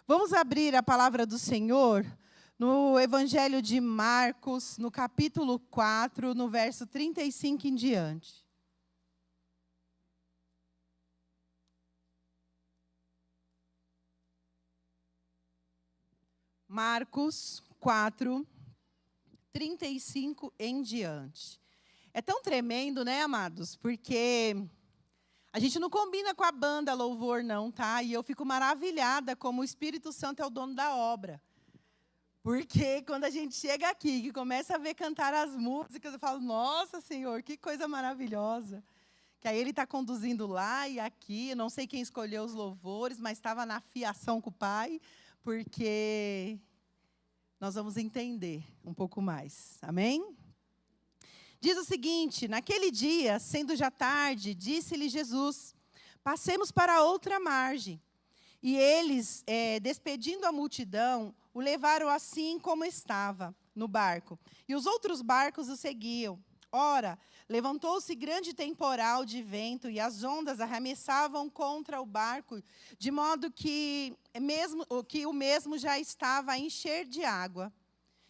Vamos abrir a palavra do Senhor no Evangelho de Marcos, no capítulo 4, no verso 35 em diante. Marcos 4, 35 em diante. É tão tremendo, né, amados? Porque a gente não combina com a banda louvor, não, tá? E eu fico maravilhada como o Espírito Santo é o dono da obra. Porque quando a gente chega aqui, que começa a ver cantar as músicas, eu falo, nossa, Senhor, que coisa maravilhosa. Que aí Ele está conduzindo lá e aqui, eu não sei quem escolheu os louvores, mas estava na fiação com o Pai, porque nós vamos entender um pouco mais. Amém? Diz o seguinte: naquele dia, sendo já tarde, disse-lhe Jesus: passemos para a outra margem. E eles, despedindo a multidão, o levaram assim como estava, no barco. E os outros barcos o seguiam. Ora, levantou-se grande temporal de vento, e as ondas arremessavam contra o barco, de modo que o mesmo já estava a encher de água.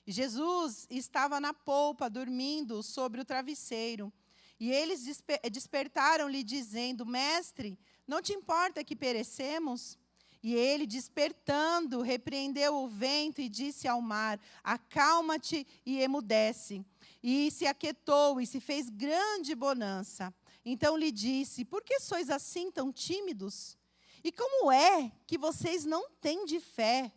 E Jesus estava na polpa, dormindo sobre o travesseiro. E eles despertaram-lhe, dizendo: Mestre, não te importa que perecemos? E ele, despertando, repreendeu o vento e disse ao mar: acalma-te e emudece. E se aquietou e se fez grande bonança. Então lhe disse: por que sois assim tão tímidos? E como é que vocês não têm de fé?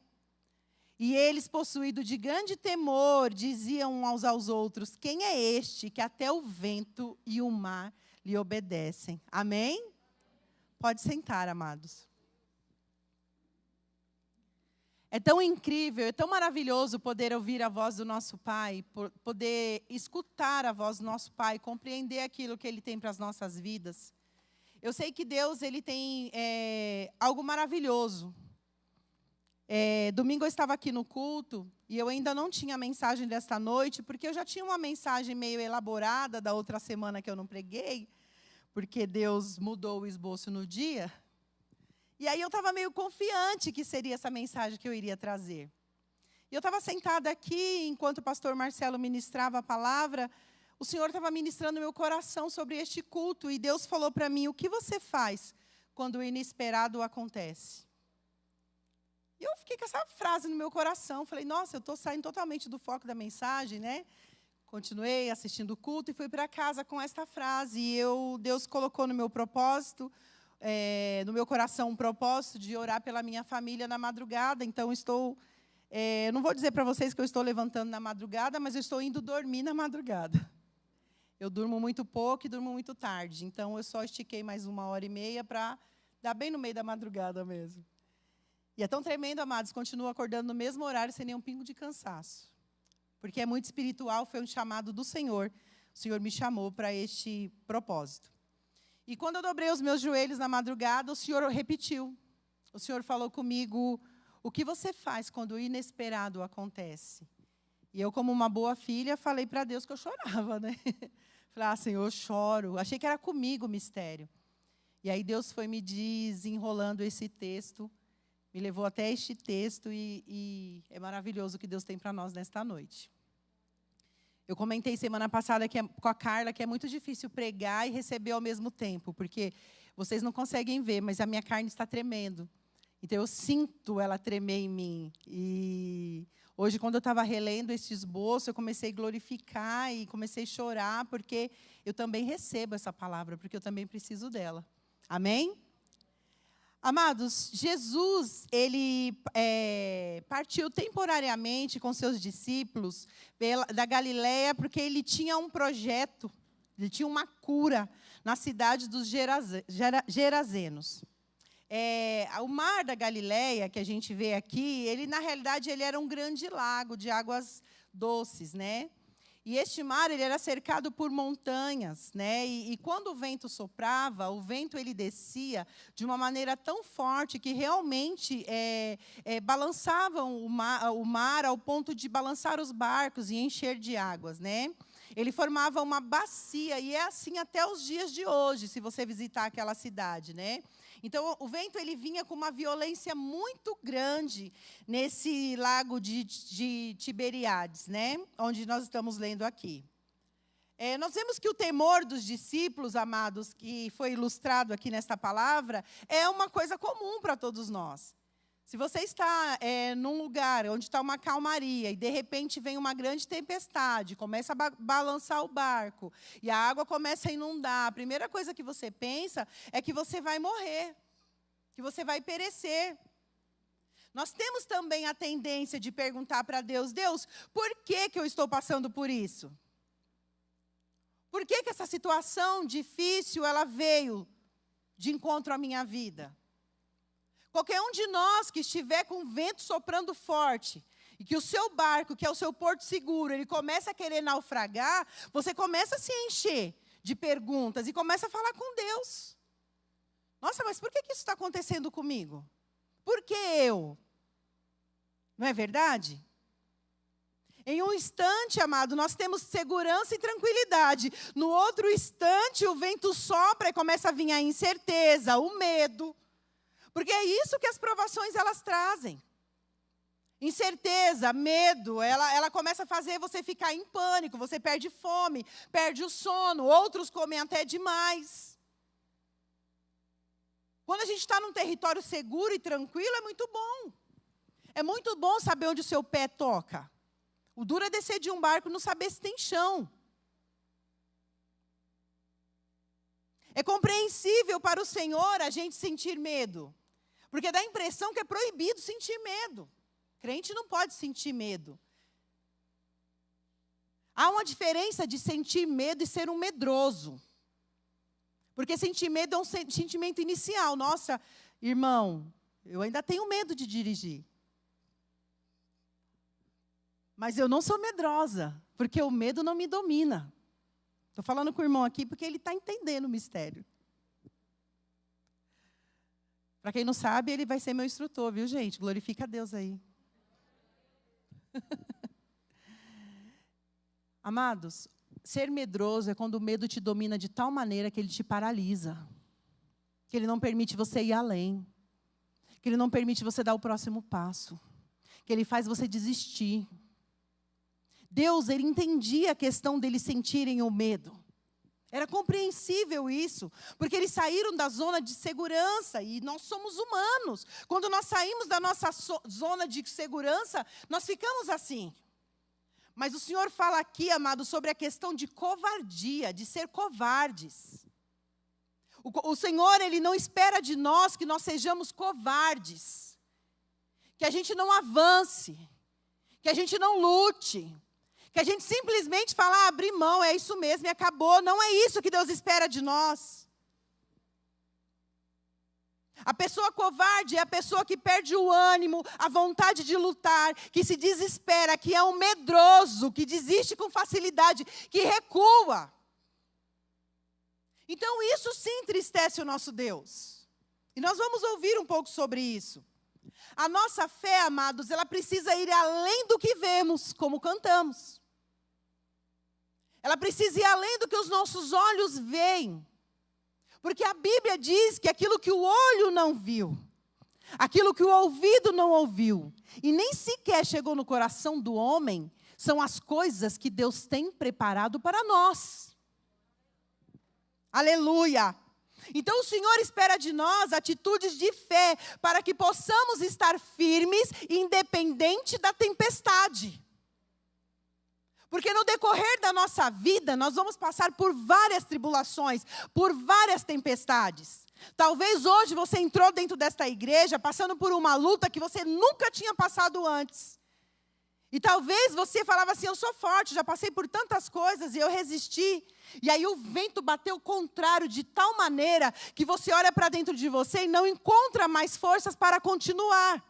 E eles, possuídos de grande temor, diziam uns aos outros: quem é este que até o vento e o mar lhe obedecem? Amém? Pode sentar, amados. É tão incrível, é tão maravilhoso poder ouvir a voz do nosso Pai, poder escutar a voz do nosso Pai, compreender aquilo que Ele tem para as nossas vidas. Eu sei que Deus Ele tem algo maravilhoso. Domingo eu estava aqui no culto e eu ainda não tinha a mensagem desta noite, porque eu já tinha uma mensagem meio elaborada da outra semana que eu não preguei, porque Deus mudou o esboço no dia. E aí eu estava meio confiante que seria essa mensagem que eu iria trazer. E eu estava sentada aqui, enquanto o pastor Marcelo ministrava a palavra, o Senhor estava ministrando no meu coração sobre este culto, e Deus falou para mim: o que você faz quando o inesperado acontece? E eu fiquei com essa frase no meu coração. Falei, nossa, eu estou saindo totalmente do foco da mensagem, né? Continuei assistindo o culto e fui para casa com esta frase. E Deus colocou no meu propósito, no meu coração, um propósito de orar pela minha família na madrugada. Então, não vou dizer para vocês que eu estou levantando na madrugada, mas eu estou indo dormir na madrugada. Eu durmo muito pouco e durmo muito tarde. Então, eu só estiquei mais 1h30 para dar bem no meio da madrugada mesmo. E é tão tremendo, amados, continuo acordando no mesmo horário sem nenhum pingo de cansaço. Porque é muito espiritual, foi um chamado do Senhor. O Senhor me chamou para este propósito. E quando eu dobrei os meus joelhos na madrugada, o Senhor repetiu. O Senhor falou comigo: o que você faz quando o inesperado acontece? E eu, como uma boa filha, falei para Deus que eu chorava, né? Falei, Senhor, eu choro. Achei que era comigo o mistério. E aí Deus foi me desenrolando esse texto, me levou até este texto e é maravilhoso o que Deus tem para nós nesta noite. Eu comentei semana passada com a Carla que é muito difícil pregar e receber ao mesmo tempo, porque vocês não conseguem ver, mas a minha carne está tremendo. Então, eu sinto ela tremer em mim. E hoje, quando eu estava relendo esse esboço, eu comecei a glorificar e comecei a chorar, porque eu também recebo essa palavra, porque eu também preciso dela. Amém? Amados, Jesus, ele partiu temporariamente com seus discípulos da Galileia, porque ele tinha um projeto, ele tinha uma cura na cidade dos Gerazenos. O mar da Galileia, que a gente vê aqui, na realidade, ele era um grande lago de águas doces, né? E este mar ele era cercado por montanhas, né? E quando o vento soprava, o vento ele descia de uma maneira tão forte que realmente balançavam o mar ao ponto de balançar os barcos e encher de águas, né? Ele formava uma bacia, e é assim até os dias de hoje, se você visitar aquela cidade, né? Então, o vento ele vinha com uma violência muito grande nesse lago de Tiberíades, né? Onde nós estamos lendo aqui. Nós vemos que o temor dos discípulos, amados, que foi ilustrado aqui nesta palavra, é uma coisa comum para todos nós. Se você está num lugar onde está uma calmaria e, de repente, vem uma grande tempestade, começa a balançar o barco e a água começa a inundar, a primeira coisa que você pensa é que você vai morrer, que você vai perecer. Nós temos também a tendência de perguntar para Deus, Deus, por que eu estou passando por isso? Por que essa situação difícil ela veio de encontro à minha vida? Qualquer um de nós que estiver com o vento soprando forte, e que o seu barco, que é o seu porto seguro, ele começa a querer naufragar, você começa a se encher de perguntas e começa a falar com Deus. Nossa, mas por que isso está acontecendo comigo? Por que eu? Não é verdade? Em um instante, amado, nós temos segurança e tranquilidade. No outro instante, o vento sopra e começa a vir a incerteza, o medo. Porque é isso que as provações elas trazem. Incerteza, medo, ela começa a fazer você ficar em pânico, você perde fome, perde o sono, outros comem até demais. Quando a gente está num território seguro e tranquilo, é muito bom. É muito bom saber onde o seu pé toca. O duro é descer de um barco e não saber se tem chão. É compreensível para o Senhor a gente sentir medo. Porque dá a impressão que é proibido sentir medo. Crente não pode sentir medo. Há uma diferença de sentir medo e ser um medroso. Porque sentir medo é um sentimento inicial. Nossa, irmão, eu ainda tenho medo de dirigir. Mas eu não sou medrosa, porque o medo não me domina. Estou falando com o irmão aqui porque ele está entendendo o mistério. Para quem não sabe, ele vai ser meu instrutor, viu, gente? Glorifica a Deus aí. Amados, ser medroso é quando o medo te domina de tal maneira que ele te paralisa. Que ele não permite você ir além. Que ele não permite você dar o próximo passo. Que ele faz você desistir. Deus, ele entendia a questão deles sentirem o medo. Era compreensível isso, porque eles saíram da zona de segurança, e nós somos humanos. Quando nós saímos da nossa zona de segurança, nós ficamos assim. Mas o Senhor fala aqui, amado, sobre a questão de covardia, de ser covardes. O Senhor, ele não espera de nós que nós sejamos covardes. Que a gente não avance, que a gente não lute. Que a gente simplesmente fala, abrir mão, é isso mesmo, e acabou. Não é isso que Deus espera de nós. A pessoa covarde é a pessoa que perde o ânimo, a vontade de lutar, que se desespera, que é um medroso, que desiste com facilidade, que recua. Então isso sim entristece o nosso Deus. E nós vamos ouvir um pouco sobre isso. A nossa fé, amados, ela precisa ir além do que vemos, como cantamos. Ela precisa ir além do que os nossos olhos veem. Porque a Bíblia diz que aquilo que o olho não viu, aquilo que o ouvido não ouviu, e nem sequer chegou no coração do homem, são as coisas que Deus tem preparado para nós. Aleluia! Então o Senhor espera de nós atitudes de fé, para que possamos estar firmes, independente da tempestade. Porque no decorrer da nossa vida, nós vamos passar por várias tribulações, por várias tempestades. Talvez hoje você entrou dentro desta igreja, passando por uma luta que você nunca tinha passado antes. E talvez você falava assim, eu sou forte, já passei por tantas coisas e eu resisti. E aí o vento bateu contrário de tal maneira que você olha para dentro de você e não encontra mais forças para continuar.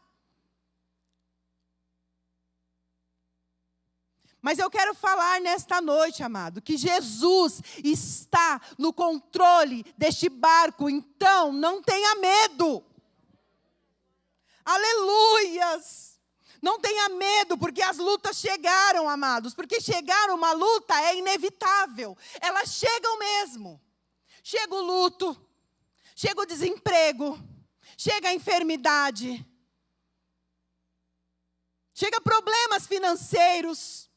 Mas eu quero falar nesta noite, amado, que Jesus está no controle deste barco, então não tenha medo. Aleluias! Não tenha medo, porque as lutas chegaram, amados. Porque chegar uma luta é inevitável. Elas chegam mesmo. Chega o luto, chega o desemprego, chega a enfermidade, chega problemas financeiros,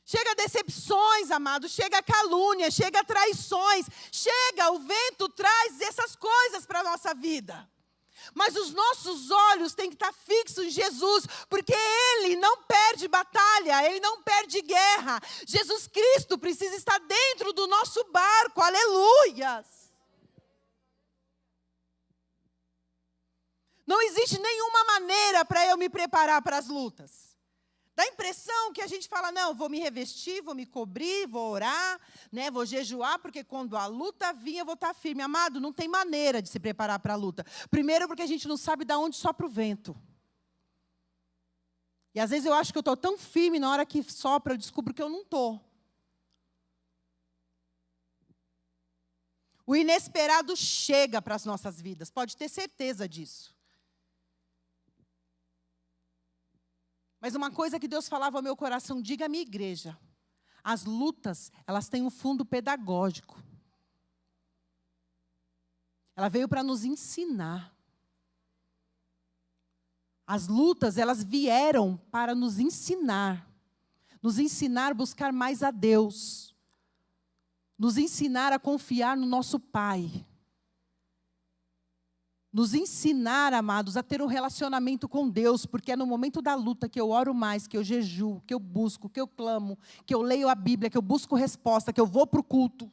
chega decepções, amados, chega calúnia, chega traições, chega, o vento traz essas coisas para a nossa vida. Mas os nossos olhos têm que estar fixos em Jesus, porque Ele não perde batalha, Ele não perde guerra. Jesus Cristo precisa estar dentro do nosso barco, aleluias. Não existe nenhuma maneira para eu me preparar para as lutas. Dá a impressão que a gente fala, não, vou me revestir, vou me cobrir, vou orar, né, vou jejuar, porque quando a luta vir, eu vou estar firme. Amado, não tem maneira de se preparar para a luta. Primeiro, porque a gente não sabe de onde sopra o vento. E às vezes eu acho que eu estou tão firme, na hora que sopra, eu descubro que eu não estou. O inesperado chega para as nossas vidas, pode ter certeza disso. Mas uma coisa que Deus falava ao meu coração, diga à minha igreja, as lutas, elas têm um fundo pedagógico. Ela veio para nos ensinar. As lutas, elas vieram para nos ensinar a buscar mais a Deus, nos ensinar a confiar no nosso Pai. Nos ensinar, amados, a ter um relacionamento com Deus, porque é no momento da luta que eu oro mais, que eu jejuo, que eu busco, que eu clamo, que eu leio a Bíblia, que eu busco resposta, que eu vou para o culto.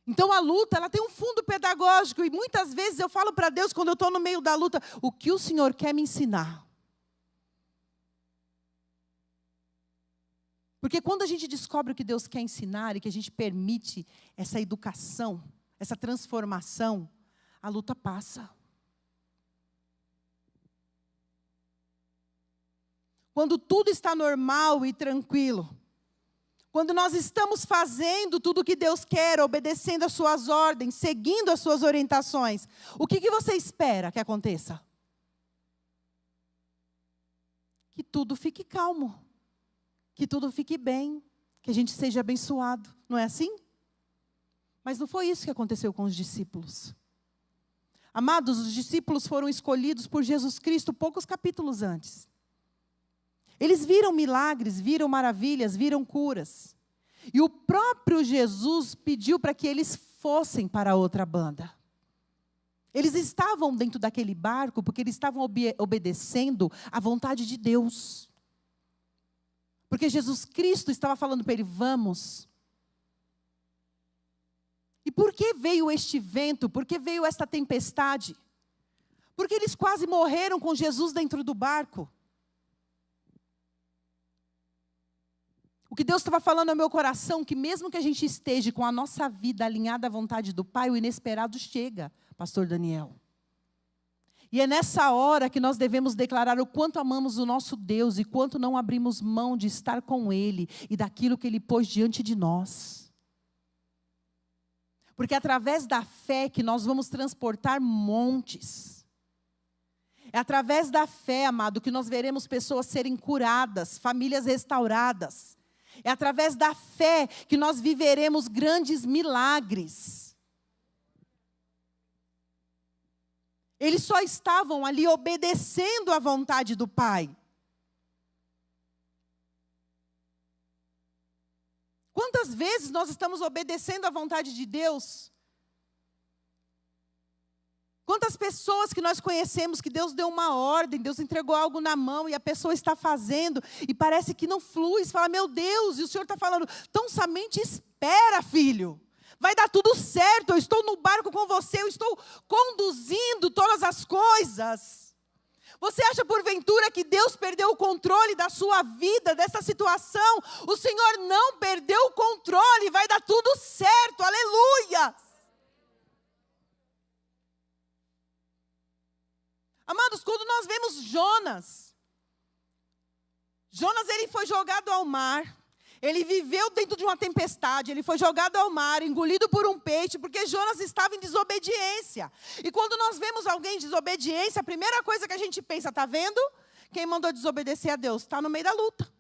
Então a luta, ela tem um fundo pedagógico, e muitas vezes eu falo para Deus, quando eu estou no meio da luta, o que o Senhor quer me ensinar? Porque quando a gente descobre o que Deus quer ensinar, e que a gente permite essa educação, essa transformação, a luta passa. Quando tudo está normal e tranquilo, quando nós estamos fazendo tudo o que Deus quer, obedecendo as suas ordens, seguindo as suas orientações, o que você espera que aconteça? Que tudo fique calmo, que tudo fique bem, que a gente seja abençoado, não é assim? Mas não foi isso que aconteceu com os discípulos. Amados, os discípulos foram escolhidos por Jesus Cristo poucos capítulos antes. Eles viram milagres, viram maravilhas, viram curas. E o próprio Jesus pediu para que eles fossem para outra banda. Eles estavam dentro daquele barco porque eles estavam obedecendo à vontade de Deus. Porque Jesus Cristo estava falando para ele, vamos. E por que veio este vento? Por que veio esta tempestade? Porque eles quase morreram com Jesus dentro do barco. O que Deus estava falando ao meu coração, que mesmo que a gente esteja com a nossa vida alinhada à vontade do Pai, o inesperado chega, pastor Daniel. E é nessa hora que nós devemos declarar o quanto amamos o nosso Deus e quanto não abrimos mão de estar com Ele e daquilo que Ele pôs diante de nós. Porque é através da fé que nós vamos transportar montes. É através da fé, amado, que nós veremos pessoas serem curadas, famílias restauradas. É através da fé que nós viveremos grandes milagres. Eles só estavam ali obedecendo à vontade do Pai. Quantas vezes nós estamos obedecendo à vontade de Deus? Quantas pessoas que nós conhecemos que Deus deu uma ordem, Deus entregou algo na mão e a pessoa está fazendo e parece que não flui. Você fala, meu Deus, e o Senhor está falando, tão somente espera, filho. Vai dar tudo certo, eu estou no barco com você, eu estou conduzindo todas as coisas. Você acha porventura que Deus perdeu o controle da sua vida, dessa situação? O Senhor não perdeu o controle, vai dar tudo certo, aleluia! Amados, quando nós vemos Jonas, ele foi jogado ao mar, Ele viveu dentro de uma tempestade, ele foi jogado ao mar, engolido por um peixe, porque Jonas estava em desobediência. E quando nós vemos alguém em desobediência, a primeira coisa que a gente pensa, está vendo? Quem mandou desobedecer a Deus? Está no meio da luta.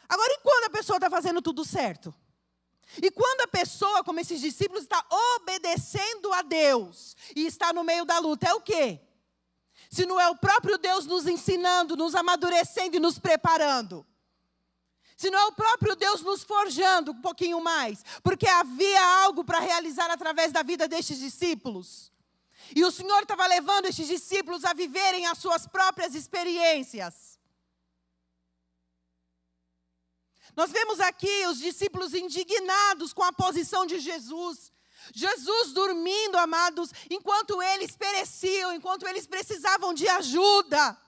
Agora, e quando a pessoa está fazendo tudo certo? E quando a pessoa, como esses discípulos, está obedecendo a Deus e está no meio da luta, é o quê? Se não é o próprio Deus nos ensinando, nos amadurecendo e nos preparando. Se não é o próprio Deus nos forjando um pouquinho mais. Porque havia algo para realizar através da vida destes discípulos. E o Senhor estava levando estes discípulos a viverem as suas próprias experiências. Nós vemos aqui os discípulos indignados com a posição de Jesus. Jesus dormindo, amados, enquanto eles pereciam, enquanto eles precisavam de ajuda.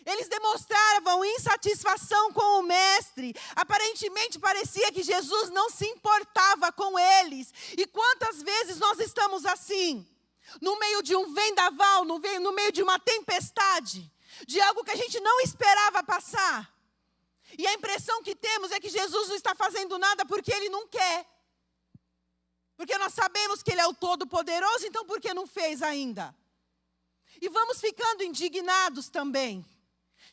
Eles demonstravam insatisfação com o mestre. Aparentemente parecia que Jesus não se importava com eles. E quantas vezes nós estamos assim? No meio de um vendaval, no meio de uma tempestade, de algo que a gente não esperava passar. E a impressão que temos é que Jesus não está fazendo nada porque Ele não quer. Porque nós sabemos que Ele é o Todo-Poderoso, então por que não fez ainda? E vamos ficando indignados também.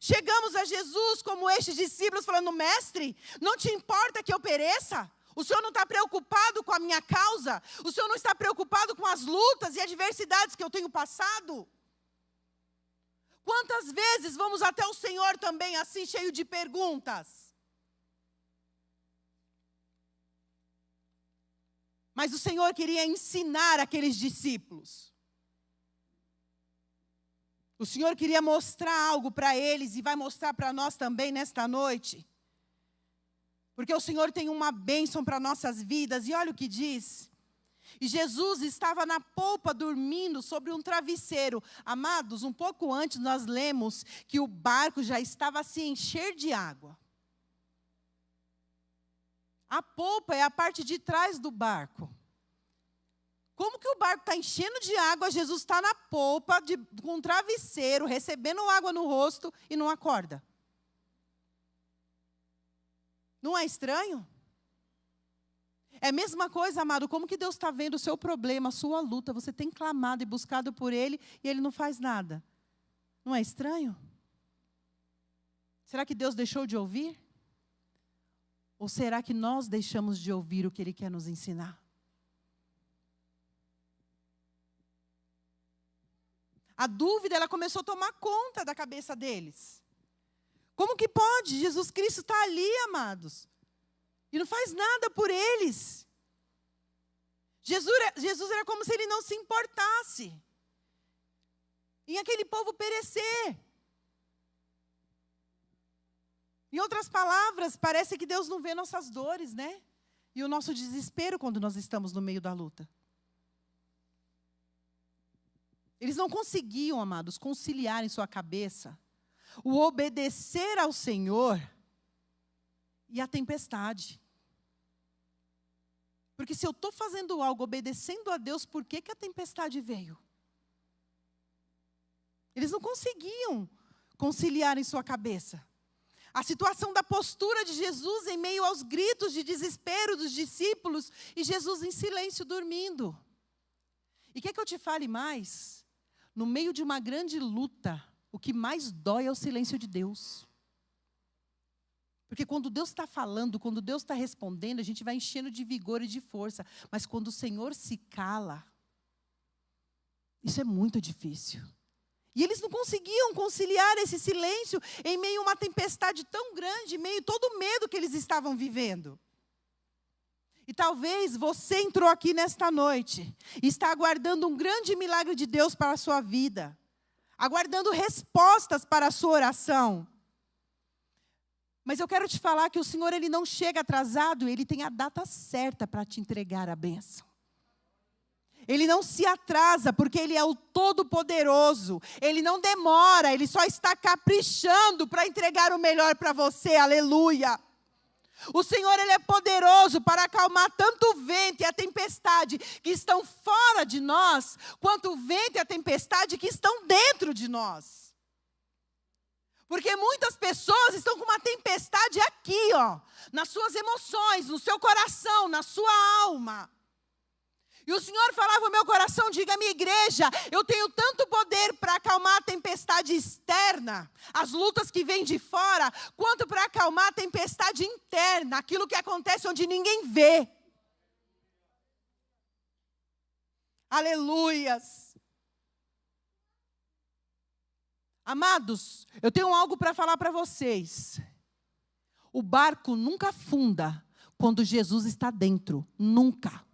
Chegamos a Jesus como estes discípulos falando, mestre, não te importa que eu pereça? O Senhor não está preocupado com a minha causa? O Senhor não está preocupado com as lutas e adversidades que eu tenho passado? Quantas vezes vamos até o Senhor também assim, cheio de perguntas? Mas o Senhor queria ensinar aqueles discípulos. O Senhor queria mostrar algo para eles e vai mostrar para nós também nesta noite. Porque o Senhor tem uma bênção para nossas vidas. E olha o que diz. E Jesus estava na polpa dormindo sobre um travesseiro. Amados, um pouco antes nós lemos que o barco já estava a se encher de água. A polpa é a parte de trás do barco. Como que o barco está enchendo de água, Jesus está na polpa, com um travesseiro, recebendo água no rosto e não acorda? Não é estranho? É a mesma coisa, amado, como que Deus está vendo o seu problema, a sua luta, você tem clamado e buscado por Ele e Ele não faz nada? Não é estranho? Será que Deus deixou de ouvir? Ou será que nós deixamos de ouvir o que Ele quer nos ensinar? A dúvida, ela começou a tomar conta da cabeça deles. Como que pode? Jesus Cristo está ali, amados. E não faz nada por eles. Jesus era como se Ele não se importasse em aquele povo perecer. Em outras palavras, parece que Deus não vê nossas dores, né? E o nosso desespero quando nós estamos no meio da luta. Eles não conseguiam, amados, conciliar em sua cabeça o obedecer ao Senhor e a tempestade. Porque se eu estou fazendo algo obedecendo a Deus, por que a tempestade veio? Eles não conseguiam conciliar em sua cabeça. A situação da postura de Jesus em meio aos gritos de desespero dos discípulos e Jesus em silêncio dormindo. E quer que eu te fale mais? No meio de uma grande luta, o que mais dói é o silêncio de Deus. Porque quando Deus está falando, quando Deus está respondendo, a gente vai enchendo de vigor e de força. Mas quando o Senhor se cala, isso é muito difícil. E eles não conseguiam conciliar esse silêncio em meio a uma tempestade tão grande, em meio a todo o medo que eles estavam vivendo. E talvez você entrou aqui nesta noite e está aguardando um grande milagre de Deus para a sua vida. Aguardando respostas para a sua oração. Mas eu quero te falar que o Senhor, Ele não chega atrasado, Ele tem a data certa para te entregar a bênção. Ele não se atrasa, porque Ele é o Todo-Poderoso. Ele não demora, Ele só está caprichando para entregar o melhor para você, aleluia. O Senhor, Ele é poderoso para acalmar tanto o vento e a tempestade que estão fora de nós, quanto o vento e a tempestade que estão dentro de nós. Porque muitas pessoas estão com uma tempestade aqui, ó, nas suas emoções, no seu coração, na sua alma. E o Senhor falava ao meu coração, diga, minha igreja, eu tenho tanto poder para acalmar a tempestade externa, as lutas que vêm de fora, quanto para acalmar a tempestade interna, aquilo que acontece onde ninguém vê. Aleluias. Amados, eu tenho algo para falar para vocês. O barco nunca afunda quando Jesus está dentro, nunca.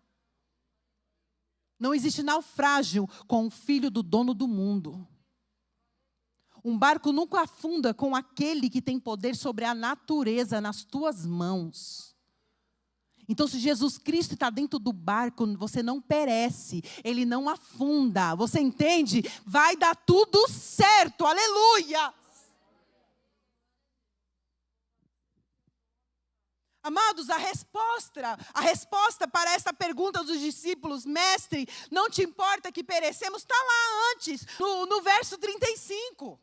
Não existe naufrágio com o filho do dono do mundo. Um barco nunca afunda com aquele que tem poder sobre a natureza nas tuas mãos. Então, se Jesus Cristo está dentro do barco, você não perece, ele não afunda. Você entende? Vai dar tudo certo, aleluia! Amados, a resposta para essa pergunta dos discípulos, mestre, não te importa que perecemos, está lá antes, no verso 35.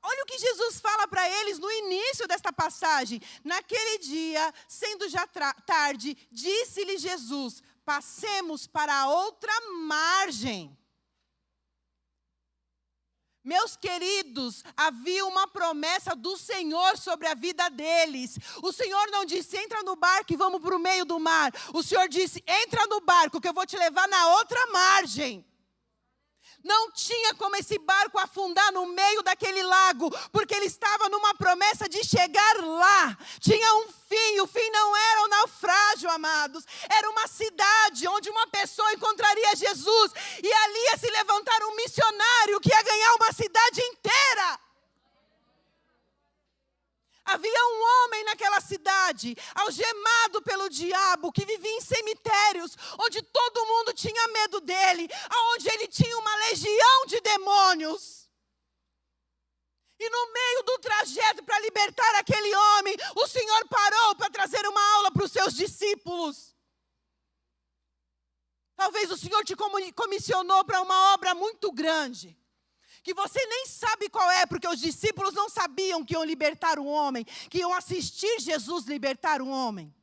Olha o que Jesus fala para eles no início desta passagem. Naquele dia, sendo já tarde, disse-lhe Jesus, passemos para a outra margem. Meus queridos, havia uma promessa do Senhor sobre a vida deles. O Senhor não disse, entra no barco e vamos para o meio do mar. O Senhor disse, entra no barco que eu vou te levar na outra margem. Não tinha como esse barco afundar no meio daquele lago, porque ele estava numa promessa de chegar lá. Tinha um fim, o fim não era o naufrágio, amados. Era uma cidade onde uma pessoa encontraria Jesus. E ali ia se levantar um missionário que ia ganhar uma cidade inteira. Havia um homem naquela cidade, algemado pelo diabo, que vivia em cemitérios, onde todo mundo tinha medo dele, onde ele tinha uma legião de demônios. E no meio do trajeto para libertar aquele homem, o Senhor parou para trazer uma aula para os seus discípulos. Talvez o Senhor te comissionou para uma obra muito grande, que você nem sabe qual é, porque os discípulos não sabiam que iam libertar um homem, que iam assistir Jesus libertar um homem.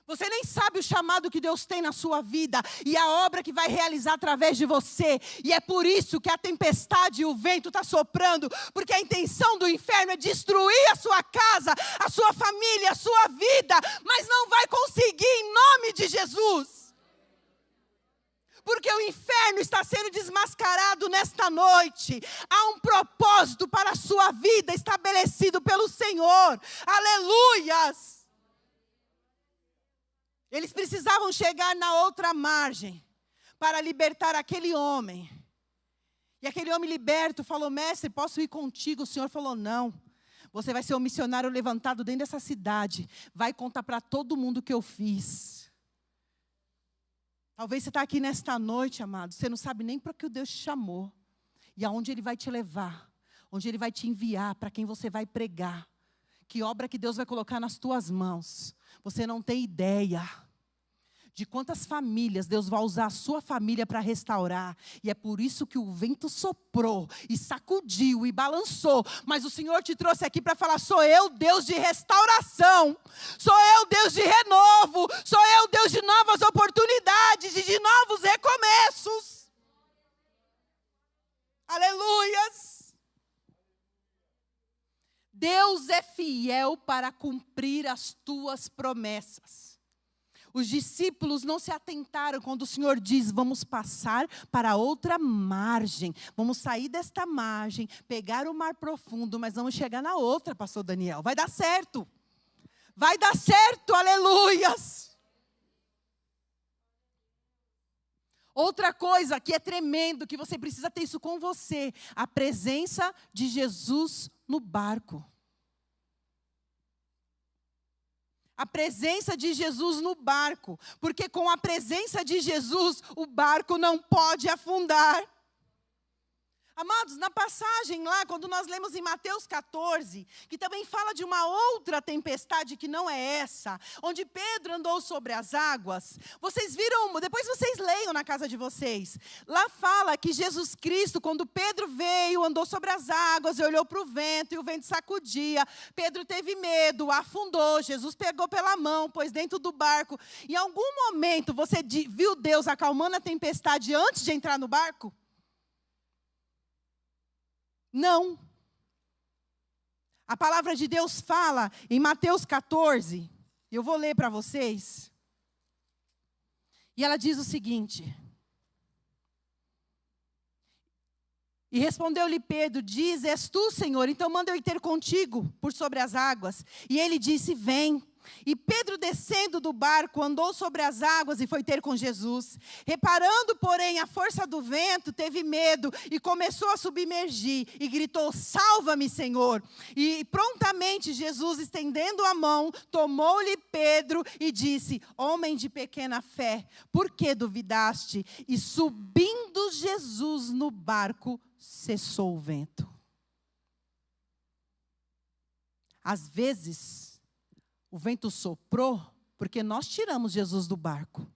Você nem sabe o chamado que Deus tem na sua vida e a obra que vai realizar através de você. E é por isso que a tempestade e o vento está soprando, porque a intenção do inferno é destruir a sua casa, a sua família, a sua vida, mas não vai conseguir em nome de Jesus. Porque o inferno está sendo desmascarado nesta noite. Há um propósito para a sua vida estabelecido pelo Senhor. Aleluias! Eles precisavam chegar na outra margem para libertar aquele homem. E aquele homem liberto falou, mestre, posso ir contigo? O Senhor falou, não. Você vai ser um missionário levantado dentro dessa cidade. Vai contar para todo mundo o que eu fiz. Talvez você está aqui nesta noite, amado, você não sabe nem para que o Deus te chamou. E aonde Ele vai te levar, onde Ele vai te enviar, para quem você vai pregar. Que obra que Deus vai colocar nas tuas mãos. Você não tem ideia de quantas famílias Deus vai usar a sua família para restaurar. E é por isso que o vento soprou e sacudiu e balançou. Mas o Senhor te trouxe aqui para falar, sou eu Deus de restauração. Sou eu Deus de renovo. Sou eu Deus de novas oportunidades e de novos recomeços. Aleluias. Deus é fiel para cumprir as tuas promessas. Os discípulos não se atentaram quando o Senhor diz, vamos passar para outra margem. Vamos sair desta margem, pegar o mar profundo, mas vamos chegar na outra, pastor Daniel. Vai dar certo. Vai dar certo, aleluias. Outra coisa que é tremendo, que você precisa ter isso com você, a presença de Jesus no barco. A presença de Jesus no barco, porque com a presença de Jesus, o barco não pode afundar. Amados, na passagem lá, quando nós lemos em Mateus 14, que também fala de uma outra tempestade que não é essa, onde Pedro andou sobre as águas, vocês viram, depois vocês leiam na casa de vocês, lá fala que Jesus Cristo, quando Pedro veio, andou sobre as águas, e olhou para o vento, e o vento sacudia, Pedro teve medo, afundou, Jesus pegou pela mão, pôs dentro do barco. Em algum momento você viu Deus acalmando a tempestade antes de entrar no barco? Não. A palavra de Deus fala em Mateus 14, eu vou ler para vocês. E ela diz o seguinte: e respondeu-lhe Pedro, diz, és tu, Senhor, então manda eu ir ter contigo por sobre as águas. E ele disse, vem. E Pedro, descendo do barco, andou sobre as águas e foi ter com Jesus. Reparando, porém, a força do vento, teve medo e começou a submergir. E gritou, salva-me, Senhor. E prontamente Jesus, estendendo a mão, tomou-lhe Pedro e disse, homem de pequena fé, por que duvidaste? E subindo Jesus no barco, cessou o vento. Às vezes, o vento soprou porque nós tiramos Jesus do barco.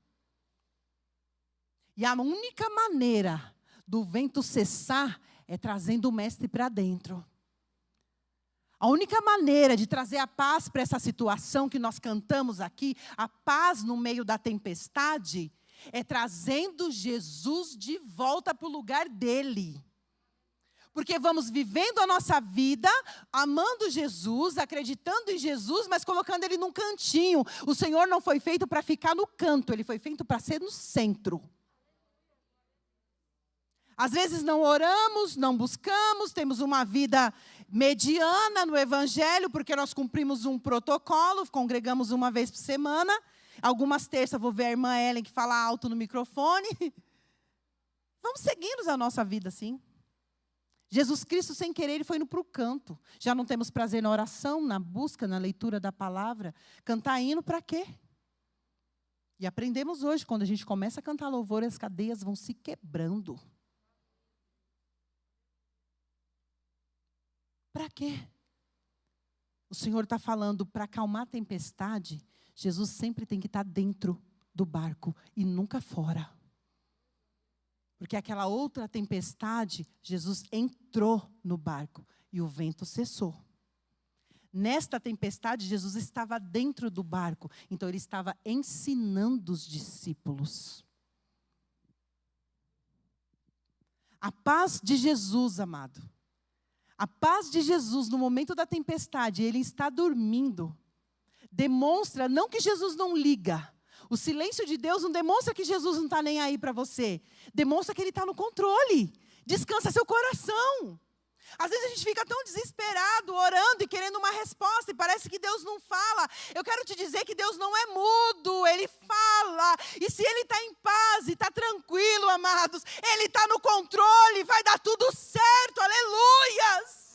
E a única maneira do vento cessar é trazendo o mestre para dentro. A única maneira de trazer a paz para essa situação que nós cantamos aqui, a paz no meio da tempestade, é trazendo Jesus de volta para o lugar dele. Porque vamos vivendo a nossa vida, amando Jesus, acreditando em Jesus, mas colocando Ele num cantinho. O Senhor não foi feito para ficar no canto, Ele foi feito para ser no centro. Às vezes não oramos, não buscamos, temos uma vida mediana no Evangelho, porque nós cumprimos um protocolo, congregamos uma vez por semana. Algumas terças vou ver a irmã Ellen que fala alto no microfone. Vamos seguindo a nossa vida assim. Jesus Cristo, sem querer, ele foi indo para o canto. Já não temos prazer na oração, na busca, na leitura da palavra. Cantar hino para quê? E aprendemos hoje, quando a gente começa a cantar louvor, as cadeias vão se quebrando. Para quê? O Senhor está falando, para acalmar a tempestade, Jesus sempre tem que estar dentro do barco e nunca fora. Porque aquela outra tempestade, Jesus entrou no barco e o vento cessou. Nesta tempestade, Jesus estava dentro do barco. Então, ele estava ensinando os discípulos. A paz de Jesus, amado. A paz de Jesus no momento da tempestade, ele está dormindo. Demonstra, não que Jesus não liga. O silêncio de Deus não demonstra que Jesus não está nem aí para você. Demonstra que Ele está no controle. Descansa seu coração. Às vezes a gente fica tão desesperado, orando e querendo uma resposta, e parece que Deus não fala. Eu quero te dizer que Deus não é mudo, Ele fala. E se Ele está em paz e está tranquilo, amados, Ele está no controle, vai dar tudo certo, aleluias.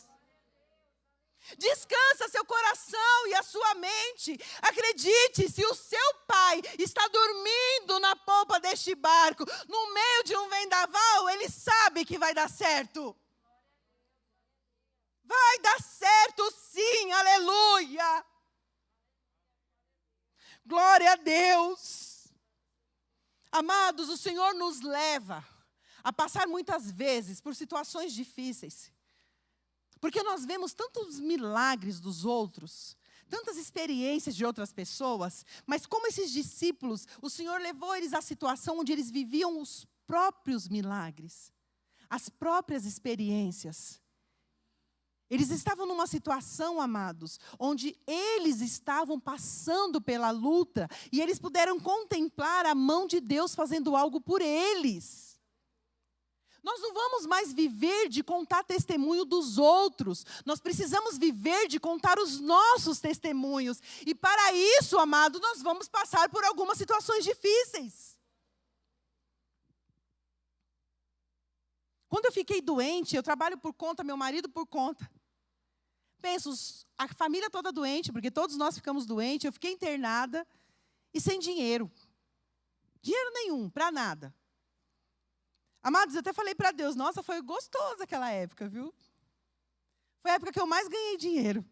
Descansa seu coração e a sua mente. Acredite, se o seu pai está dormindo na polpa deste barco, no meio de um vendaval, ele sabe que vai dar certo. Vai dar certo sim, aleluia. Glória a Deus. Amados, o Senhor nos leva a passar muitas vezes por situações difíceis. Porque nós vemos tantos milagres dos outros, tantas experiências de outras pessoas, mas como esses discípulos, o Senhor levou eles à situação onde eles viviam os próprios milagres, as próprias experiências. Eles estavam numa situação, amados, onde eles estavam passando pela luta e eles puderam contemplar a mão de Deus fazendo algo por eles. Nós não vamos mais viver de contar testemunho dos outros. Nós precisamos viver de contar os nossos testemunhos. E para isso, amado, nós vamos passar por algumas situações difíceis. Quando eu fiquei doente, eu trabalho por conta, meu marido por conta. Penso, a família toda doente, porque todos nós ficamos doentes. Eu fiquei internada e sem dinheiro. Dinheiro nenhum, para nada. Amados, eu até falei para Deus, nossa, foi gostoso aquela época, viu? Foi a época que eu mais ganhei dinheiro.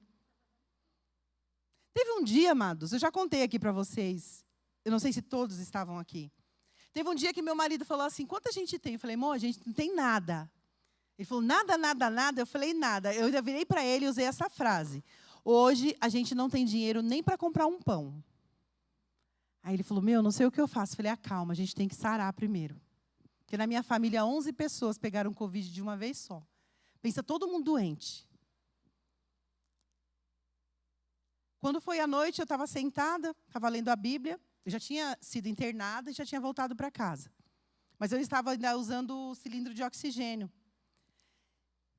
Teve um dia, amados, eu já contei aqui para vocês, eu não sei se todos estavam aqui. Teve um dia que meu marido falou assim, quanta gente tem? Eu falei, amor, a gente não tem nada. Ele falou, nada, nada, nada. Eu falei, nada. Eu ainda virei para ele e usei essa frase. Hoje, a gente não tem dinheiro nem para comprar um pão. Aí ele falou, não sei o que eu faço. Eu falei, calma, a gente tem que sarar primeiro. Porque na minha família, 11 pessoas pegaram Covid de uma vez só. Pensa, todo mundo doente. Quando foi à noite, eu estava sentada, estava lendo a Bíblia. Eu já tinha sido internada e já tinha voltado para casa. Mas eu estava ainda usando o cilindro de oxigênio.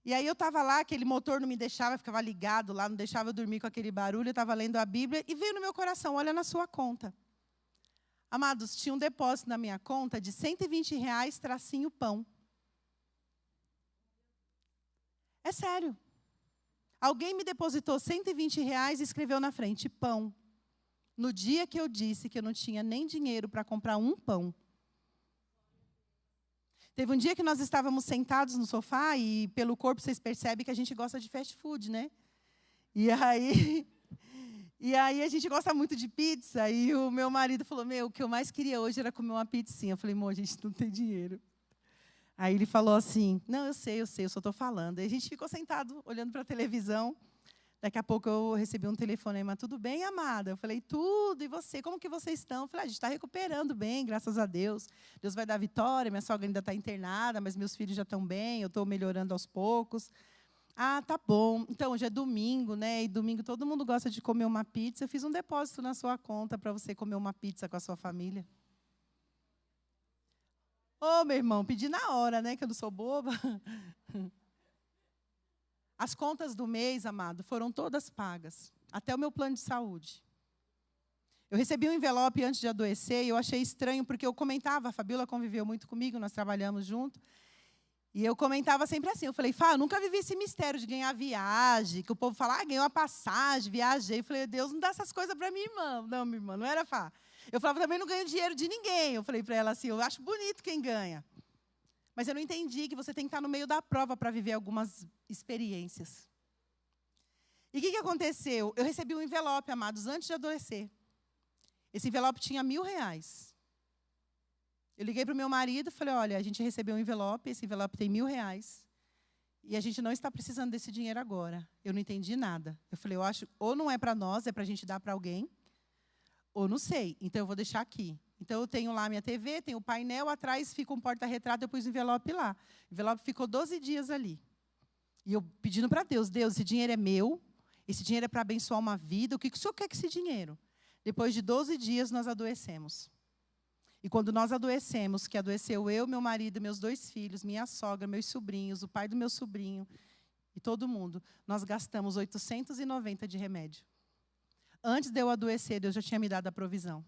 E aí eu estava lá, aquele motor não me deixava, ficava ligado lá, não deixava eu dormir com aquele barulho. Eu estava lendo a Bíblia e veio no meu coração, olha na sua conta. Amados, tinha um depósito na minha conta de R$120, tracinho pão. É sério. Alguém me depositou R$120 e escreveu na frente, pão. No dia que eu disse que eu não tinha nem dinheiro para comprar um pão. Teve um dia que nós estávamos sentados no sofá e pelo corpo vocês percebem que a gente gosta de fast food, né? E aí a gente gosta muito de pizza. E o meu marido falou, o que eu mais queria hoje era comer uma pizzinha. Eu falei, amor, a gente não tem dinheiro. Aí ele falou assim, não, eu sei, eu só estou falando. Aí a gente ficou sentado, olhando para a televisão. Daqui a pouco eu recebi um telefonema, tudo bem, amada? Eu falei, tudo, e você? Como que vocês estão? Eu falei, a gente está recuperando bem, graças a Deus. Deus vai dar vitória, minha sogra ainda está internada, mas meus filhos já estão bem, eu estou melhorando aos poucos. Ah, tá bom. Então, hoje é domingo, né? E domingo todo mundo gosta de comer uma pizza. Eu fiz um depósito na sua conta para você comer uma pizza com a sua família. Ô, meu irmão, pedi na hora, né? Que eu não sou boba. As contas do mês, amado, foram todas pagas. Até o meu plano de saúde. Eu recebi um envelope antes de adoecer e eu achei estranho, porque eu comentava, a Fabíola conviveu muito comigo, nós trabalhamos junto. E eu comentava sempre assim, eu falei, eu nunca vivi esse mistério de ganhar viagem, que o povo fala, ganhou uma passagem, viajei. Eu falei, Deus, não dá essas coisas para minha irmã. Não, minha irmã, não era Fá. Eu falava, também não ganho dinheiro de ninguém. Eu falei para ela assim, eu acho bonito quem ganha. Mas eu não entendi que você tem que estar no meio da prova para viver algumas experiências. E o que aconteceu? Eu recebi um envelope, amados, antes de adoecer. Esse envelope tinha R$1.000. Eu liguei para o meu marido e falei, olha, a gente recebeu um envelope, esse envelope tem R$1.000. E a gente não está precisando desse dinheiro agora. Eu não entendi nada. Eu falei, eu acho, ou não é para nós, é para a gente dar para alguém, ou não sei, então eu vou deixar aqui. Então, eu tenho lá minha TV, tenho o painel, atrás fica um porta-retrato, eu pus o envelope lá. O envelope ficou 12 dias ali. E eu pedindo para Deus, esse dinheiro é meu, esse dinheiro é para abençoar uma vida, o que o Senhor quer com esse dinheiro? Depois de 12 dias, nós adoecemos. E quando nós adoecemos, que adoeceu eu, meu marido, meus 2 filhos, minha sogra, meus sobrinhos, o pai do meu sobrinho, e todo mundo, nós gastamos 890 de remédio. Antes de eu adoecer, Deus já tinha me dado a provisão.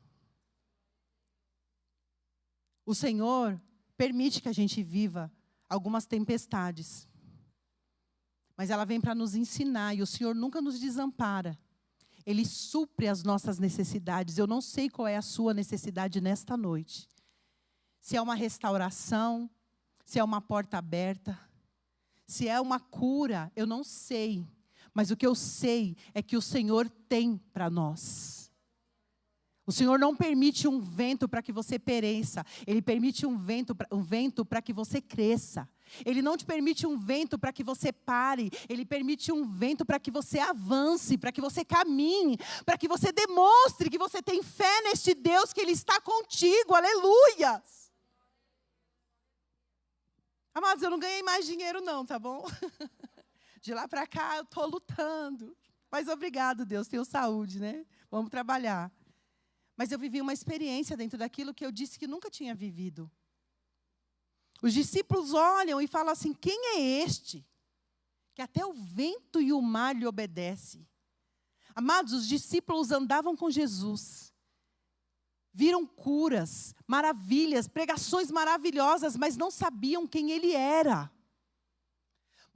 O Senhor permite que a gente viva algumas tempestades. Mas ela vem para nos ensinar, e o Senhor nunca nos desampara. Ele supre as nossas necessidades. Eu não sei qual é a sua necessidade nesta noite. Se é uma restauração, se é uma porta aberta, se é uma cura, eu não sei. Mas o que eu sei é que o Senhor tem para nós. O Senhor não permite um vento para que você pereça. Ele permite um vento para que você cresça. Ele não te permite um vento para que você pare. Ele permite um vento para que você avance, para que você caminhe, para que você demonstre que você tem fé neste Deus, que Ele está contigo. Aleluia! Amados, eu não ganhei mais dinheiro não, tá bom? De lá para cá eu estou lutando. Mas obrigado, Deus, tenho saúde, né? Vamos trabalhar. Mas eu vivi uma experiência dentro daquilo que eu disse que nunca tinha vivido. Os discípulos olham e falam assim, quem é este? Que até o vento e o mar lhe obedecem. Amados, os discípulos andavam com Jesus. Viram curas, maravilhas, pregações maravilhosas, mas não sabiam quem Ele era.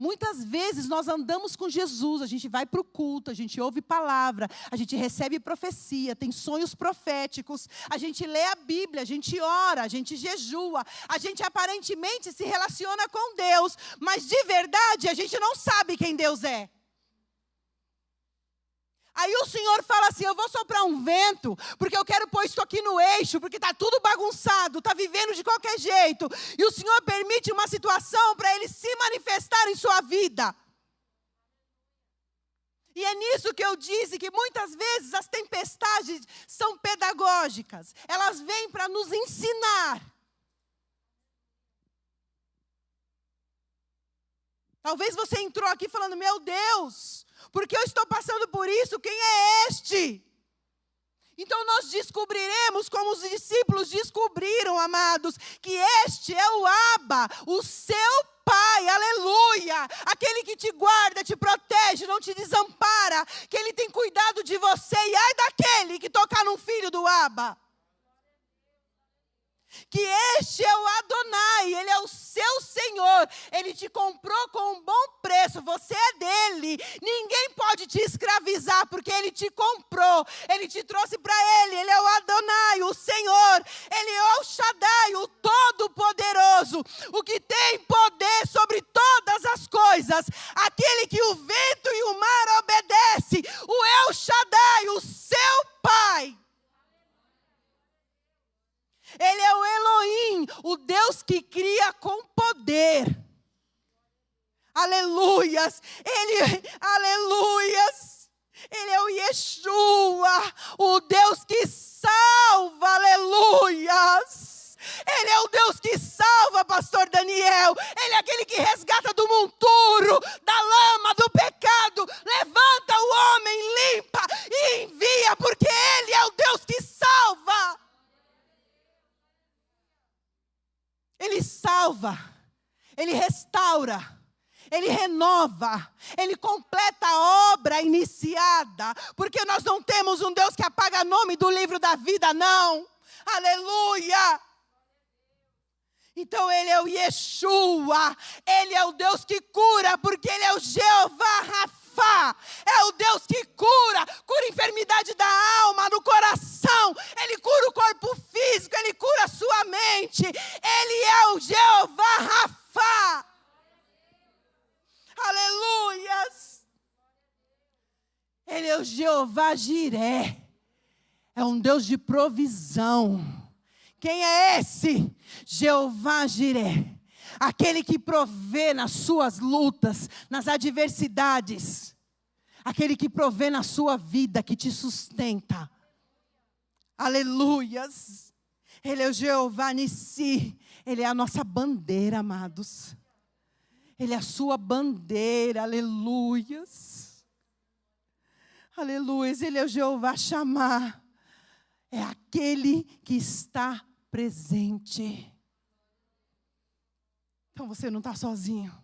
Muitas vezes nós andamos com Jesus, a gente vai para o culto, a gente ouve palavra, a gente recebe profecia, tem sonhos proféticos, a gente lê a Bíblia, a gente ora, a gente jejua, a gente aparentemente se relaciona com Deus, mas de verdade a gente não sabe quem Deus é. Aí o Senhor fala assim, eu vou soprar um vento, porque eu quero pôr isso aqui no eixo, porque está tudo bagunçado, está vivendo de qualquer jeito. E o Senhor permite uma situação para Ele se manifestar em sua vida. E é nisso que eu disse que muitas vezes as tempestades são pedagógicas. Elas vêm para nos ensinar. Talvez você entrou aqui falando, meu Deus, porque eu estou passando por isso, quem é este? Então nós descobriremos, como os discípulos descobriram, amados, que este é o Abba, o seu Pai, aleluia. Aquele que te guarda, te protege, não te desampara, que Ele tem cuidado de você. E ai daquele que tocar num filho do Abba. Que este é o Adonai, Ele é o seu Senhor, Ele te comprou com um bom preço, você é dele, ninguém pode te escravizar, porque Ele te comprou, Ele te trouxe para Ele é o Adonai, o Senhor, Ele é o Shaddai, o Todo-Poderoso, o que tem poder sobre todas as coisas, aquele que o vento e o mar obedece, o El Shaddai, o seu Pai. Ele é o Elohim, o Deus que cria com poder. Aleluias. Aleluias. Ele é o Yeshua, o Deus que salva. Aleluias. Ele é o Deus que salva, pastor Daniel. Ele é aquele que resgata do monturo, da lama, do pecado. Levanta o homem, limpa e envia, porque Ele é o Deus que salva. Ele salva, Ele restaura, Ele renova, Ele completa a obra iniciada, porque nós não temos um Deus que apaga nome do livro da vida, não. Aleluia! Então Ele é o Yeshua, Ele é o Deus que cura, porque Ele é o Jeová Rafa. É o Deus que cura enfermidade da alma, no coração, Ele cura o corpo físico, Ele cura a sua mente, Ele é o Jeová Rafa. Aleluias. Ele é o Jeová Jiré, é um Deus de provisão. Quem é esse? Jeová Jiré, aquele que provê nas suas lutas, nas adversidades, aquele que provê na sua vida, que te sustenta. Aleluias. Ele é o Jeová Nissi, Ele é a nossa bandeira, amados. Ele é a sua bandeira, aleluias. Aleluias, Ele é o Jeová Chamar, é aquele que está presente. Então você não está sozinho.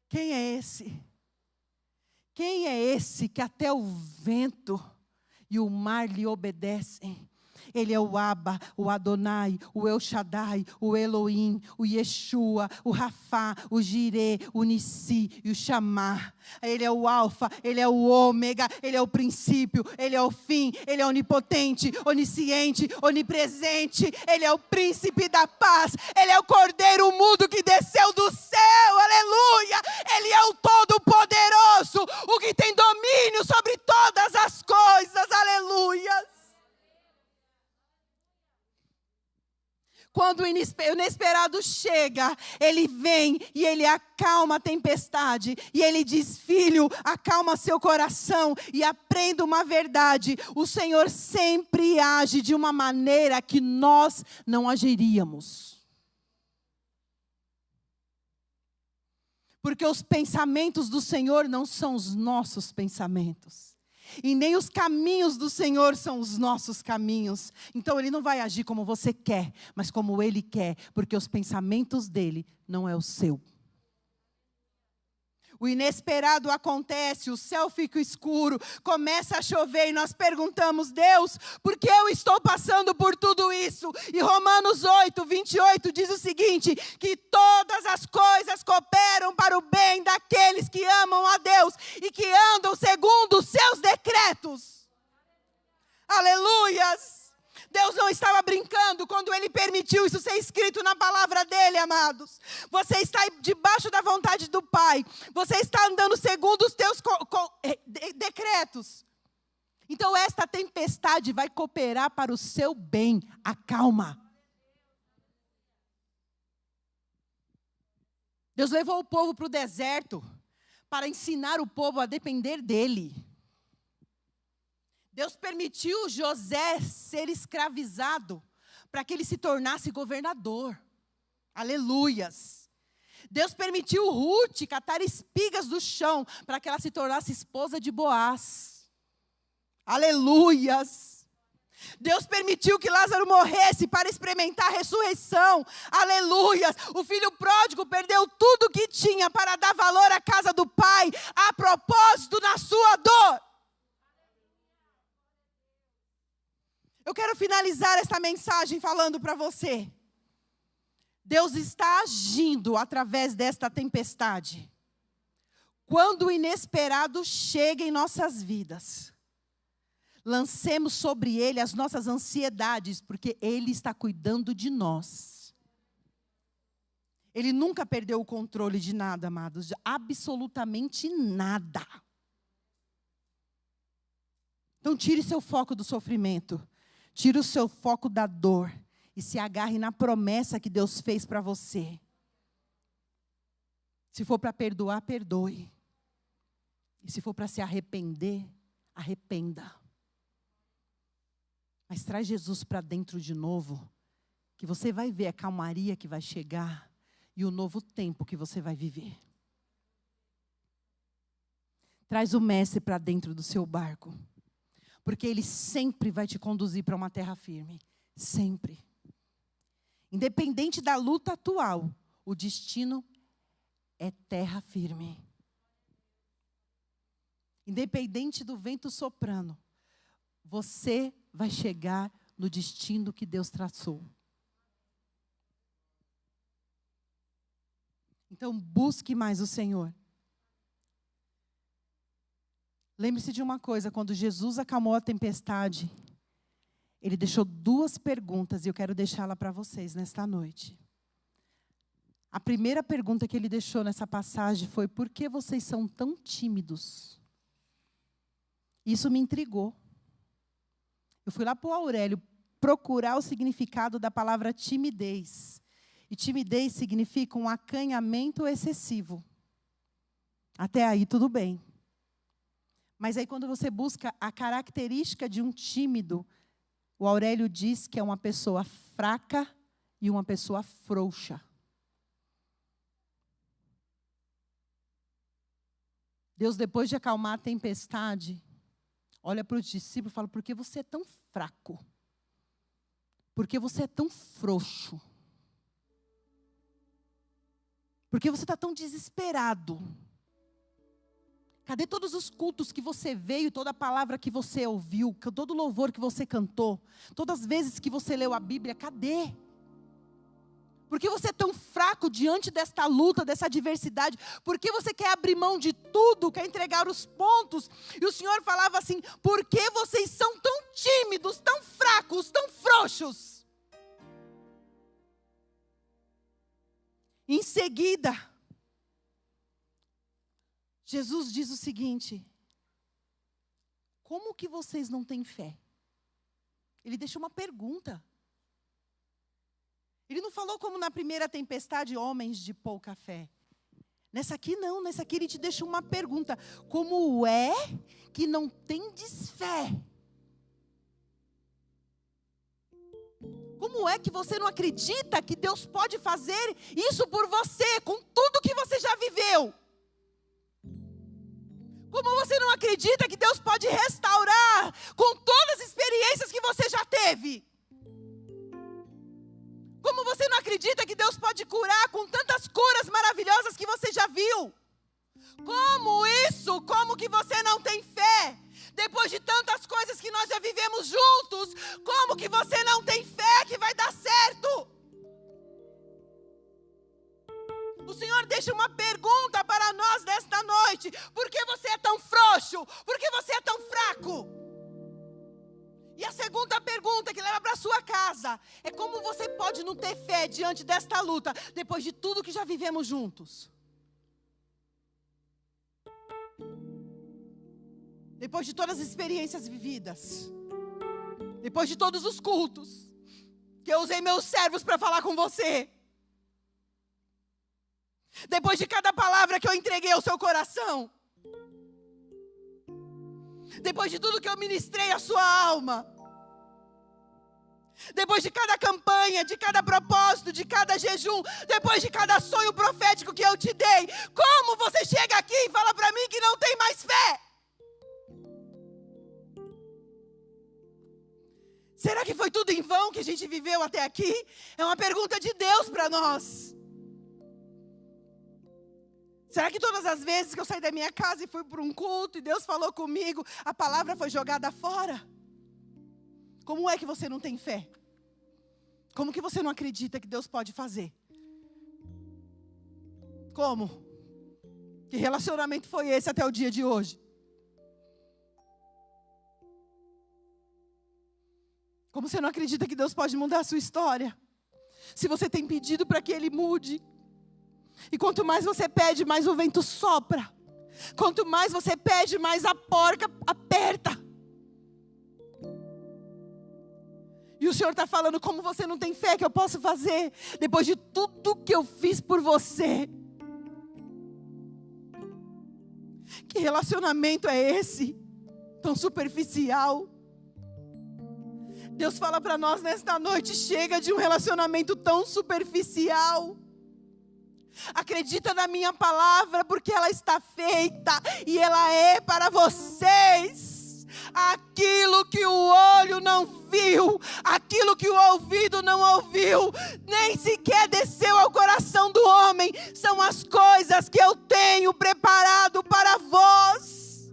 Quem é esse? Quem é esse que até o vento e o mar lhe obedecem? Ele é o Abba, o Adonai, o El Shaddai, o Elohim, o Yeshua, o Rafa, o Jireh, o Nissi e o Chamar. Ele é o Alfa, Ele é o Ômega, Ele é o princípio, Ele é o fim, Ele é onipotente, onisciente, onipresente. Ele é o príncipe da paz, Ele é o cordeiro mudo que desceu do céu, aleluia. Ele é o todo-poderoso, o que tem domínio sobre todas as coisas, aleluia. Quando o inesperado chega, Ele vem e Ele acalma a tempestade. E Ele diz, filho, acalma seu coração e aprenda uma verdade. O Senhor sempre age de uma maneira que nós não agiríamos. Porque os pensamentos do Senhor não são os nossos pensamentos. E nem os caminhos do Senhor são os nossos caminhos. Então Ele não vai agir como você quer, mas como Ele quer, porque os pensamentos dele não é o seu. O inesperado acontece, o céu fica escuro, começa a chover e nós perguntamos: Deus, por que eu estou passando por tudo isso? E Romanos 8, 28 diz o seguinte, que todas as coisas cooperam para o bem daqueles que amam a Deus e que andam segundo os seus decretos. Aleluias! Deus não estava brincando quando Ele permitiu isso ser escrito na palavra dEle, amados. Você está debaixo da vontade do Pai. Você está andando segundo os teus decretos. Então esta tempestade vai cooperar para o seu bem. Acalma. Deus levou o povo para o deserto para ensinar o povo a depender dEle. Deus permitiu José ser escravizado para que ele se tornasse governador. Aleluias. Deus permitiu Ruth catar espigas do chão para que ela se tornasse esposa de Boaz. Aleluias. Deus permitiu que Lázaro morresse para experimentar a ressurreição. Aleluias. O filho pródigo perdeu tudo que tinha para dar valor à casa do pai, a propósito na sua dor. Eu quero finalizar essa mensagem falando para você. Deus está agindo através desta tempestade. Quando o inesperado chega em nossas vidas, lancemos sobre Ele as nossas ansiedades, porque Ele está cuidando de nós. Ele nunca perdeu o controle de nada, amados, de absolutamente nada. Então tire seu foco do sofrimento. Tire o seu foco da dor e se agarre na promessa que Deus fez para você. Se for para perdoar, perdoe. E se for para se arrepender, arrependa. Mas traz Jesus para dentro de novo, que você vai ver a calmaria que vai chegar e o novo tempo que você vai viver. Traz o mestre para dentro do seu barco. Porque Ele sempre vai te conduzir para uma terra firme. Sempre. Independente da luta atual, o destino é terra firme. Independente do vento soprando, você vai chegar no destino que Deus traçou. Então, busque mais o Senhor. Lembre-se de uma coisa, quando Jesus acalmou a tempestade, Ele deixou 2 perguntas, e eu quero deixá-la para vocês nesta noite. A primeira pergunta que Ele deixou nessa passagem foi: por que vocês são tão tímidos? Isso me intrigou. Eu fui lá para o Aurélio procurar o significado da palavra timidez. E timidez significa um acanhamento excessivo. Até aí tudo bem. Mas aí quando você busca a característica de um tímido, o Aurélio diz que é uma pessoa fraca e uma pessoa frouxa. Deus, depois de acalmar a tempestade, olha para os discípulos e fala: por que você é tão fraco? Por que você é tão frouxo? Por que você está tão desesperado? Cadê todos os cultos que você veio, toda a palavra que você ouviu, todo o louvor que você cantou, todas as vezes que você leu a Bíblia, cadê? Por que você é tão fraco diante desta luta, dessa adversidade? Por que você quer abrir mão de tudo, quer entregar os pontos? E o Senhor falava assim: por que vocês são tão tímidos, tão fracos, tão frouxos? Em seguida, Jesus diz o seguinte: como que vocês não têm fé? Ele deixa uma pergunta. Ele não falou como na primeira tempestade, homens de pouca fé. Nessa aqui não, nessa aqui ele te deixa uma pergunta: como é que não tendes fé? Como é que você não acredita que Deus pode fazer isso por você, com tudo que você já viveu? Como você não acredita que Deus pode restaurar com todas as experiências que você já teve? Como você não acredita que Deus pode curar com tantas curas maravilhosas que você já viu? frouxo? Por que você é tão fraco? E a segunda pergunta que leva para a sua casa é: como você pode não ter fé diante desta luta, depois de tudo que já vivemos juntos? Depois de todas as experiências vividas, depois de todos os cultos que eu usei meus servos para falar com você, depois de cada palavra que eu entreguei ao seu coração, depois de tudo que eu ministrei à sua alma, depois de cada campanha, de cada propósito, de cada jejum, depois de cada sonho profético que eu te dei, como você chega aqui e fala para mim que não tem mais fé? Será que foi tudo em vão que a gente viveu até aqui? É uma pergunta de Deus para nós. Será que todas as vezes que eu saí da minha casa e fui para um culto e Deus falou comigo, a palavra foi jogada fora? Como é que você não tem fé? Como que você não acredita que Deus pode fazer? Como? Que relacionamento foi esse até o dia de hoje? Como você não acredita que Deus pode mudar a sua história? Se você tem pedido para que Ele mude. E quanto mais você pede, mais o vento sopra. Quanto mais você pede, mais a porca aperta. E o Senhor está falando: como você não tem fé que eu posso fazer, depois de tudo que eu fiz por você. Que relacionamento é esse? Tão superficial. Deus fala para nós nesta noite: chega de um relacionamento tão superficial. Acredita na minha palavra, porque ela está feita e ela é para vocês. Aquilo que o olho não viu, aquilo que o ouvido não ouviu, nem sequer desceu ao coração do homem, são as coisas que eu tenho preparado para vós.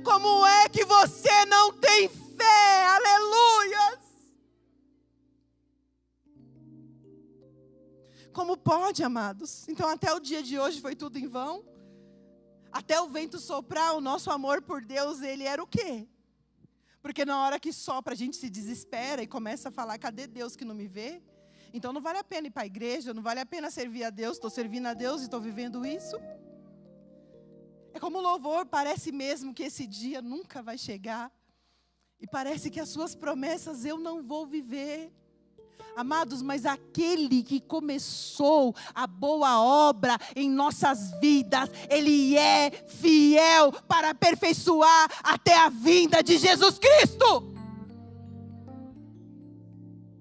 Como é que você não tem fé? Aleluias! Como pode, amados? Então até o dia de hoje foi tudo em vão? Até o vento soprar, o nosso amor por Deus, ele era o quê? Porque na hora que sopra a gente se desespera e começa a falar: cadê Deus que não me vê? Então não vale a pena ir para a igreja, não vale a pena servir a Deus, estou servindo a Deus e estou vivendo isso. É como o louvor, parece mesmo que esse dia nunca vai chegar. E parece que as suas promessas eu não vou viver. Amados, mas aquele que começou a boa obra em nossas vidas, Ele é fiel para aperfeiçoar até a vinda de Jesus Cristo.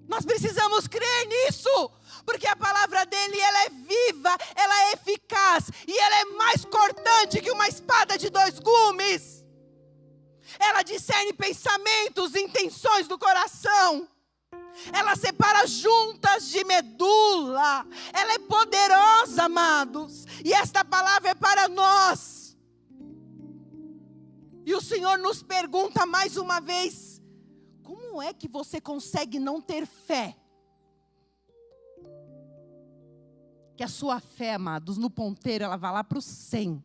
Nós precisamos crer nisso, porque a palavra dele, ela é viva, ela é eficaz e ela é mais cortante que uma espada de 2 gumes. Ela discerne pensamentos e intenções do coração. Ela separa juntas de medula. Ela é poderosa, amados. E esta palavra é para nós. E o Senhor nos pergunta mais uma vez: como é que você consegue não ter fé? Que a sua fé, amados, no ponteiro, ela vai lá para o 100.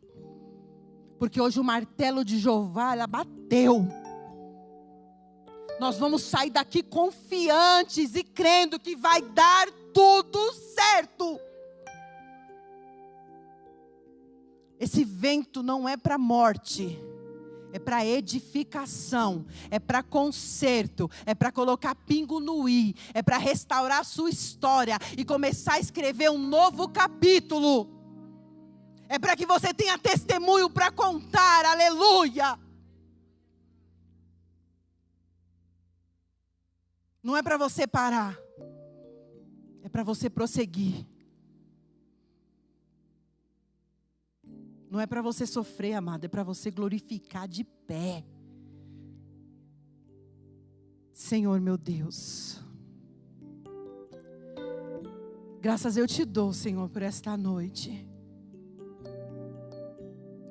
Porque hoje o martelo de Jeová, ela bateu. Nós vamos sair daqui confiantes e crendo que vai dar tudo certo. Esse vento não é para morte, é para edificação, é para conserto, é para colocar pingo no i, é para restaurar a sua história e começar a escrever um novo capítulo. É para que você tenha testemunho para contar, aleluia. Não é para você parar, é para você prosseguir. Não é para você sofrer, amado, é para você glorificar de pé. Senhor meu Deus, graças eu te dou, Senhor, por esta noite.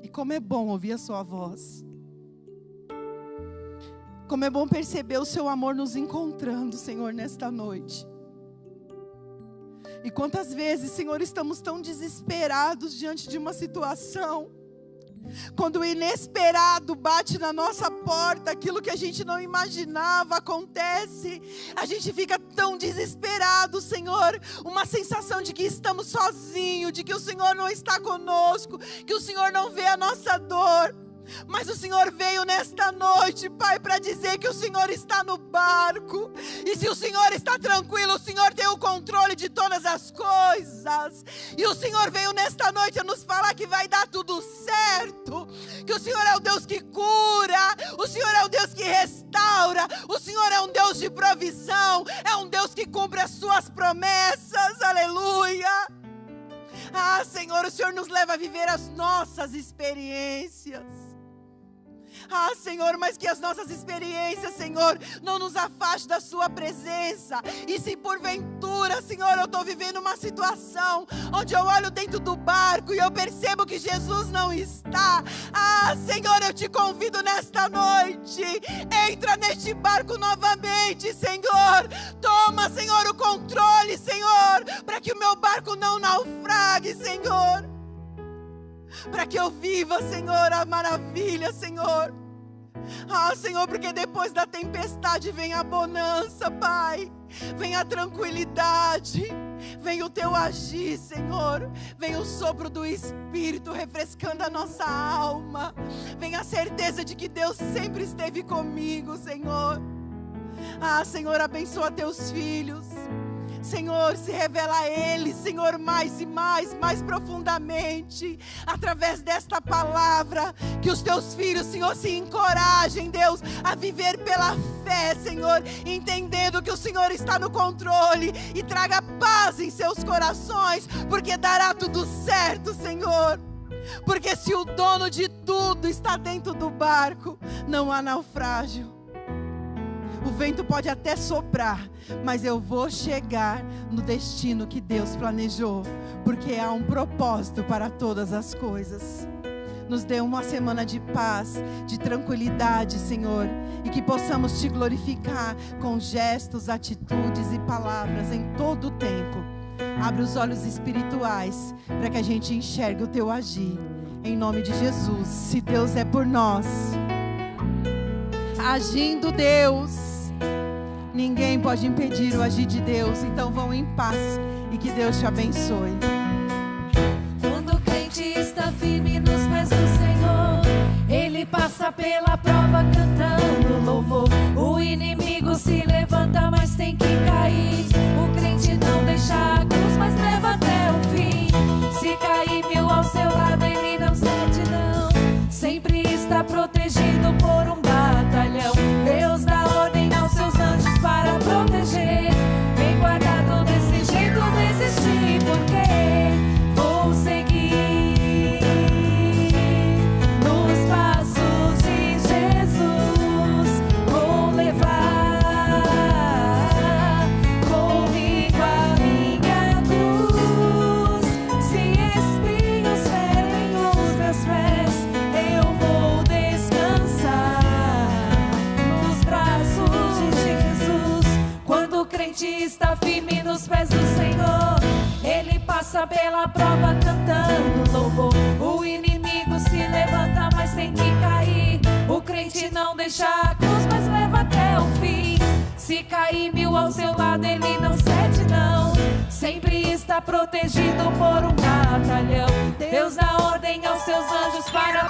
E como é bom ouvir a sua voz. Como é bom perceber o seu amor nos encontrando, Senhor, nesta noite. E quantas vezes, Senhor, estamos tão desesperados diante de uma situação. Quando o inesperado bate na nossa porta, aquilo que a gente não imaginava acontece, a gente fica tão desesperado, Senhor, uma sensação de que estamos sozinhos, de que o Senhor não está conosco, que o Senhor não vê a nossa dor. Mas o Senhor veio nesta noite, Pai, para dizer que o Senhor está no barco. E se o Senhor está tranquilo, o Senhor tem o controle de todas as coisas. E o Senhor veio nesta noite a nos falar que vai dar tudo certo. Que o Senhor é o Deus que cura. O Senhor é o Deus que restaura. O Senhor é um Deus de provisão. É um Deus que cumpre as suas promessas. Aleluia. Ah, Senhor, o Senhor nos leva a viver as nossas experiências. Ah, Senhor, mas que as nossas experiências, Senhor, não nos afaste da sua presença. E se porventura, Senhor, eu estou vivendo uma situação onde eu olho dentro do barco e eu percebo que Jesus não está. Ah, Senhor, eu te convido nesta noite. Entra neste barco novamente, Senhor. Toma, Senhor, o controle, Senhor, para que o meu barco não naufrague, Senhor. Para que eu viva, Senhor, a maravilha, Senhor. Ah, Senhor, porque depois da tempestade vem a bonança, Pai. Vem a tranquilidade. Vem o teu agir, Senhor. Vem o sopro do Espírito refrescando a nossa alma. Vem a certeza de que Deus sempre esteve comigo, Senhor. Ah, Senhor, abençoa teus filhos. Senhor, se revela a eles, Senhor, mais e mais profundamente, através desta palavra, que os teus filhos, Senhor, se encorajem, Deus, a viver pela fé, Senhor, entendendo que o Senhor está no controle, e traga paz em seus corações, porque dará tudo certo, Senhor. Porque se o dono de tudo está dentro do barco, não há naufrágio. O vento pode até soprar, mas eu vou chegar no destino que Deus planejou, porque há um propósito para todas as coisas. Nos dê uma semana de paz, de tranquilidade, Senhor, e que possamos te glorificar com gestos, atitudes e palavras em todo o tempo. Abre os olhos espirituais para que a gente enxergue o teu agir. Em nome de Jesus, se Deus é por nós, agindo Deus, ninguém pode impedir o agir de Deus. Então vão em paz e que Deus te abençoe. Quando o crente está firme nos pés do Senhor, ele passa pela prova cantando louvor. O inimigo se levanta, mas tem que cair. O crente não deixa a cruz, mas leva até o fim. Se cair 1000 ao seu lado, ele não cede não. Sempre está protegido por um batalhão. Deus dá ordem aos seus anjos para proteger. Bem guardado, desse jeito desistir, porque vou seguir nos passos de Jesus. Vou levar comigo a minha cruz. Se espinhos ferem os meus pés, eu vou descansar nos braços de Jesus. Quando o crente está firme nos pés do Senhor, ele passa pela prova cantando louvor. O inimigo se levanta, mas tem que cair. O crente não deixa a cruz, mas leva até o fim. Se cair 1000 ao seu lado, ele não cede não. Sempre está protegido por um batalhão. Deus dá ordem aos seus anjos para